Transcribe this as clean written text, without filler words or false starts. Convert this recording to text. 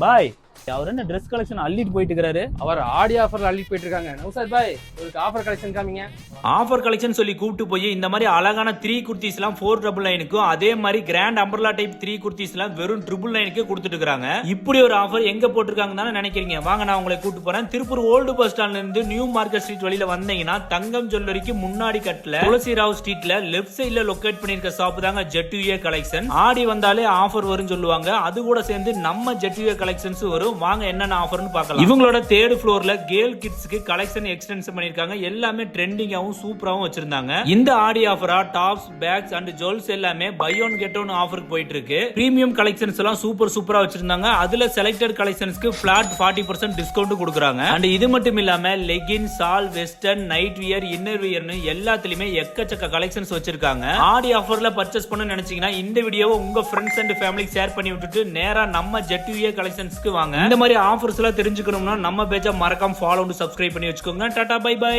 பாய் அவர் என்ன dress collection அள்ளிட்டு போயிட்டு இருக்காரு. அவர் ஆடி ஆஃபர்ல அள்ளிட்டு போயிட்டு இருக்காங்க. நௌசாத் பாய் உங்களுக்கு ஆஃபர் கலெக்ஷன் காமிங்க. ஆஃபர் கலெக்ஷன் சொல்லி கூப்பிட்டு போய் இந்த மாதிரி அழகான 3 குர்த்திஸ் எல்லாம் 499க்கும் அதே மாதிரி கிராண்ட் அம்பர்லா டைப் 3 குர்த்திஸ் எல்லாம் வெறும் 999க்கு கொடுத்துட்டு இருக்காங்க. இப்படி ஒரு ஆஃபர் எங்க போட்டிருக்காங்கன்னு நினைக்கிறீங்க? வாங்க நான் உங்களை கூட்டு போறேன். திருப்பூர் ஓல்டு பஸ் ஸ்டாண்ட்ல இருந்து நியூ மார்க்கெட் ஸ்ட்ரீட் வழியில வந்தீங்கன்னா தங்கம் ஜுவல்லரிக்கு முன்னாடி கட்டல துளசி ராவ் ஸ்ட்ரீட்ல லெஃப்ட் சைட்ல லொகேட் பண்ணிருக்க ஷாப் தாங்க ஜெட்டுஏ கலெக்ஷன். ஆடி வந்தாலே ஆஃபர் வரும் சொல்லுவாங்க. அது கூட சேர்ந்து நம்ம ஜெட்டுஏ கலெக்ஷன்ஸ் வரும். வாங்க என்னென்ன ஆஃபர்னு பார்க்கலாம். இவங்களோட 3rd ஃப்ளோர்ல கேர்ள் கிட்ஸ்க்கு கலெக்ஷன் எக்ஸ்டென்ஷன் பண்ணிருக்காங்க. எல்லாமே ட்ரெண்டிங்காவும் சூப்பராவும் வச்சிருந்தாங்க. இந்த ஆடி ஆஃபரா டாப்ஸ் பேக்ஸ் அண்ட் ஜுவல்ஸ் எல்லாமே பை ஒன் கெட் ஒன் ஆஃபருக்கு போயிட்டு இருக்கு. பிரீமியம் கலெக்ஷன்ஸ் எல்லாம் சூப்பரா வச்சிருந்தாங்க. அதுல செலக்டட் கலெக்ஷன்ஸ்க்கு பிளாட் 40% டிஸ்கவுண்ட் கொடுக்குறாங்க. அண்ட் இது மட்டும் இல்லாம லெகின் சால் வெஸ்டர்ன் நைட் வியர் இன்னர் வியர்னு எல்லாத்துலயுமே எக்கச்சக்க கலெக்ஷன்ஸ் வச்சிருக்காங்க. ஆடி ஆஃபர்ல பர்ச்சேஸ் பண்ண நினைச்சீங்கன்னா இந்த வீடியோவை உங்க ஃப்ரெண்ட்ஸ் அண்ட் ஃபேமிலிக்கு ஷேர் பண்ணி விட்டுட்டு நேரா நம்ம ஜெட்டுஏ கலெக்ஷன்ஸ்க்கு வாங்க. இந்த மாதிரி ஆஃபர்ஸ் எல்லாம் தெரிஞ்சுக்கணும்னா நம்ம பேஜை மறக்காம ஃபாலோ அண்ட் சப்ஸ்கிரைப் பண்ணி வச்சுக்கோங்க. Tata bye by.